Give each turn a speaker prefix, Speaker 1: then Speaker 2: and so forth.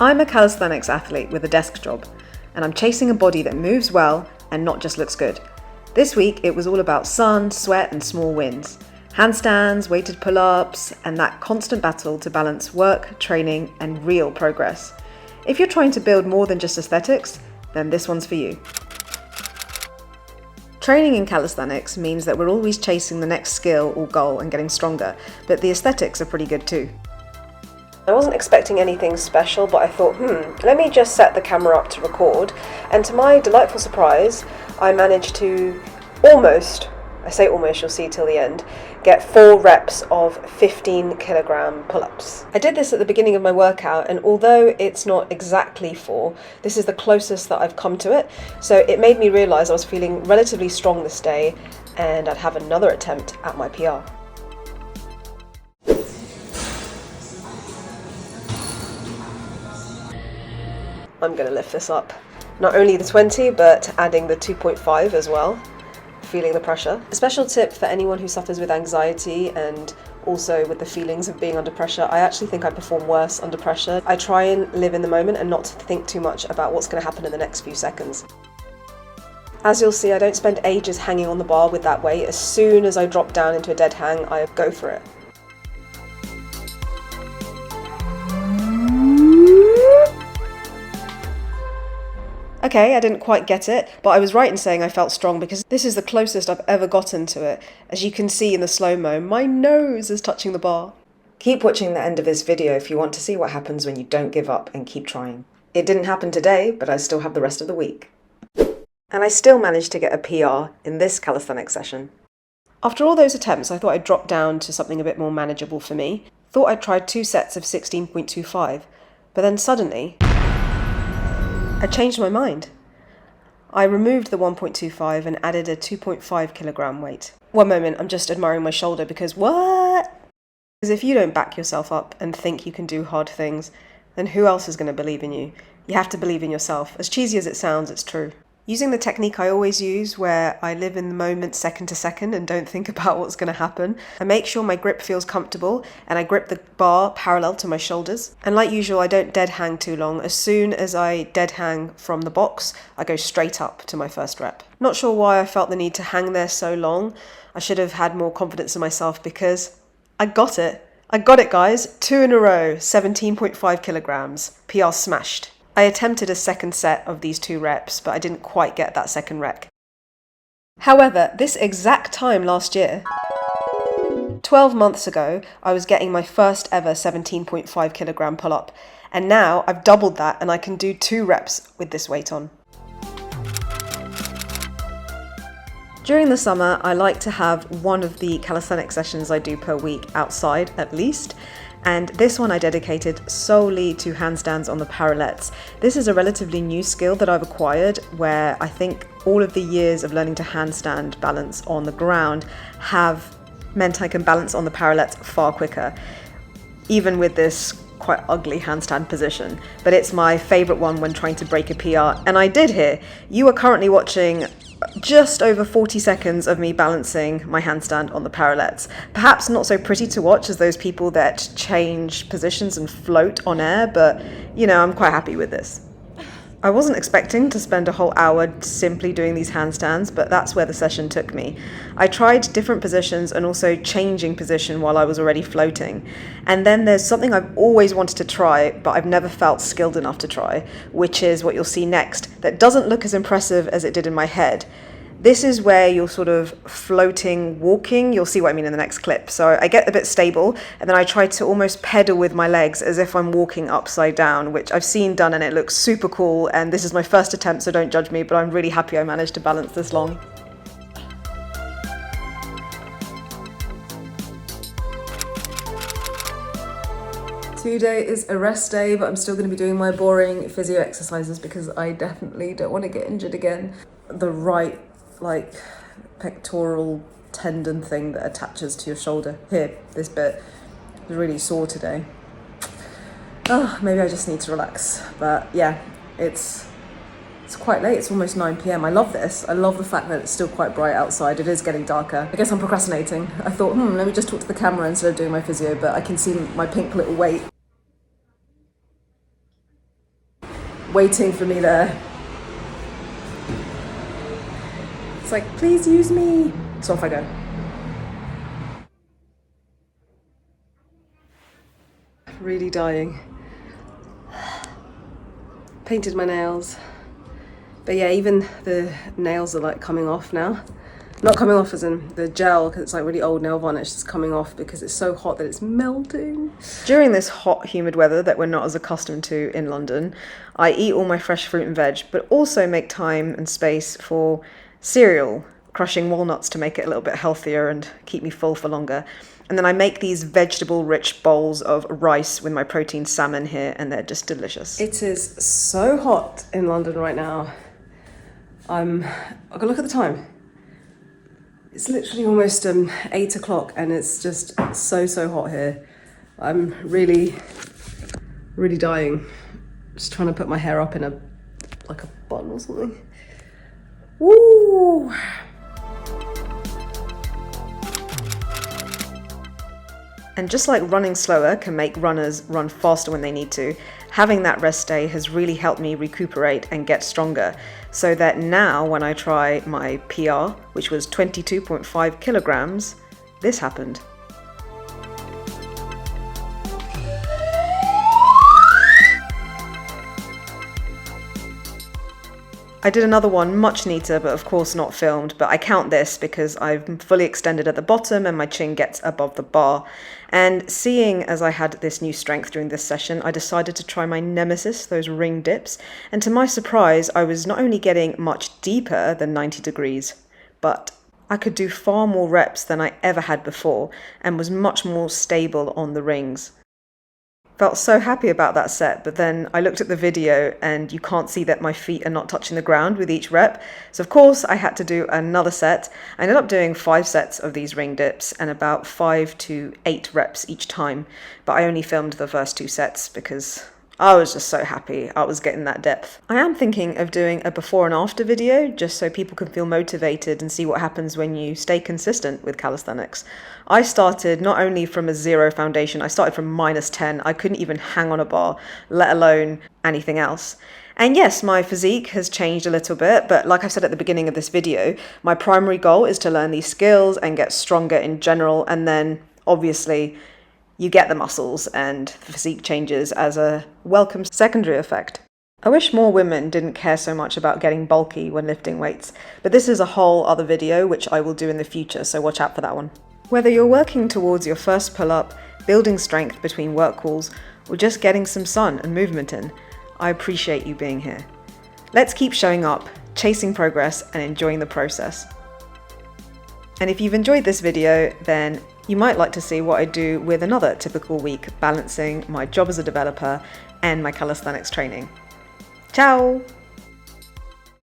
Speaker 1: I'm a calisthenics athlete with a desk job, and I'm chasing a body that moves well and not just looks good. This week it was all about sun, sweat and small wins. Handstands, weighted pull-ups, and that constant battle to balance work, training and real progress. If you're trying to build more than just aesthetics, then this one's for you. Training in calisthenics means that we're always chasing the next skill or goal and getting stronger, but the aesthetics are pretty good too. I wasn't expecting anything special, but I thought, let me just set the camera up to record, and to my delightful surprise, I managed to almost, I say almost, you'll see till the end, get 4 reps of 15 kilogram pull-ups. I did this at the beginning of my workout, and although it's not exactly 4, this is the closest that I've come to it, so it made me realise I was feeling relatively strong this day, and I'd have another attempt at my PR. I'm going to lift this up. Not only the 20, but adding the 2.5 as well. Feeling the pressure. A special tip for anyone who suffers with anxiety and also with the feelings of being under pressure, I actually think I perform worse under pressure. I try and live in the moment and not think too much about what's going to happen in the next few seconds. As you'll see, I don't spend ages hanging on the bar with that weight. As soon as I drop down into a dead hang, I go for it. Okay, I didn't quite get it, but I was right in saying I felt strong because this is the closest I've ever gotten to it. As you can see in the slow-mo, my nose is touching the bar. Keep watching the end of this video if you want to see what happens when you don't give up and keep trying. It didn't happen today, but I still have the rest of the week. And I still managed to get a PR in this calisthenics session. After all those attempts, I thought I'd drop down to something a bit more manageable for me. Thought I'd try 2 sets of 16.25, but then suddenly I changed my mind. I removed the 1.25 and added a 2.5 kilogram weight. One moment, I'm just admiring my shoulder because what? Because if you don't back yourself up and think you can do hard things, then who else is going to believe in you? You have to believe in yourself. As cheesy as it sounds, it's true. Using the technique I always use, where I live in the moment second to second and don't think about what's going to happen, I make sure my grip feels comfortable and I grip the bar parallel to my shoulders. And like usual, I don't dead hang too long. As soon as I dead hang from the box, I go straight up to my first rep. Not sure why I felt the need to hang there so long. I should have had more confidence in myself because I got it. I got it, guys. 2 in a row, 17.5 kilograms. PR smashed. I attempted a second set of these 2 reps, but I didn't quite get that second rec. However, this exact time last year, 12 months ago, I was getting my first ever 17.5 kilogram pull-up, and now I've doubled that and I can do 2 reps with this weight on. During the summer, I like to have one of the calisthenics sessions I do per week outside at least. And this one I dedicated solely to handstands on the parallettes. This is a relatively new skill that I've acquired where I think all of the years of learning to handstand balance on the ground have meant I can balance on the parallettes far quicker, even with this quite ugly handstand position. But it's my favourite one when trying to break a PR, and I did here. You are currently watching just over 40 seconds of me balancing my handstand on the parallettes. Perhaps not so pretty to watch as those people that change positions and float on air, but you know, I'm quite happy with this. I wasn't expecting to spend a whole hour simply doing these handstands, but that's where the session took me. I tried different positions and also changing position while I was already floating. And then there's something I've always wanted to try, but I've never felt skilled enough to try, which is what you'll see next, that doesn't look as impressive as it did in my head. This is where you're sort of floating, walking. You'll see what I mean in the next clip. So I get a bit stable, and then I try to almost pedal with my legs as if I'm walking upside down, which I've seen done and it looks super cool. And this is my first attempt, so don't judge me, but I'm really happy I managed to balance this long. Today is a rest day, but I'm still going to be doing my boring physio exercises because I definitely don't want to get injured again. The right pectoral tendon thing that attaches to your shoulder here, this bit, is really sore today. Maybe I just need to relax, but yeah, it's quite late. It's almost 9 p.m. I love this. I love the fact that it's still quite bright outside. It is getting darker. I guess I'm procrastinating. I thought, let me just talk to the camera instead of doing my physio, but I can see my pink little weight. waiting for me there. It's like, please use me. So off I go. Really dying. Painted my nails. But yeah, even the nails are like coming off now. Not coming off as in the gel, because it's like really old nail varnish, it's coming off because it's so hot that it's melting. During this hot, humid weather that we're not as accustomed to in London, I eat all my fresh fruit and veg, but also make time and space for cereal, crushing walnuts to make it a little bit healthier and keep me full for longer. And then I make these vegetable-rich bowls of rice with my protein salmon here, and they're just delicious. It is so hot in London right now. I've got to look at the time. It's literally almost 8 o'clock and it's just so hot here. I'm really dying. Just trying to put my hair up in a bun or something. Woo! And just like running slower can make runners run faster when they need to, having that rest day has really helped me recuperate and get stronger, so that now when I try my PR, which was 22.5 kilograms, this happened. I did another one much neater, but of course not filmed, but I count this because I'm fully extended at the bottom and my chin gets above the bar. And seeing as I had this new strength during this session, I decided to try my nemesis, those ring dips. And to my surprise, I was not only getting much deeper than 90 degrees, but I could do far more reps than I ever had before and was much more stable on the rings. Felt so happy about that set, but then I looked at the video and you can't see that my feet are not touching the ground with each rep. So of course I had to do another set. I ended up doing 5 sets of these ring dips and about 5 to 8 reps each time. But I only filmed the first 2 sets because I was just so happy I was getting that depth. I am thinking of doing a before and after video just so people can feel motivated and see what happens when you stay consistent with calisthenics. I started not only from a 0 foundation, I started from -10. I couldn't even hang on a bar, let alone anything else. And yes, my physique has changed a little bit, but like I said at the beginning of this video, my primary goal is to learn these skills and get stronger in general, and then obviously you get the muscles and the physique changes as a welcome secondary effect. I wish more women didn't care so much about getting bulky when lifting weights, but this is a whole other video which I will do in the future, so watch out for that one. Whether you're working towards your first pull-up, building strength between work calls, or just getting some sun and movement in, I appreciate you being here. Let's keep showing up, chasing progress, and enjoying the process. And if you've enjoyed this video, then you might like to see what I do with another typical week, balancing my job as a developer and my calisthenics training. Ciao!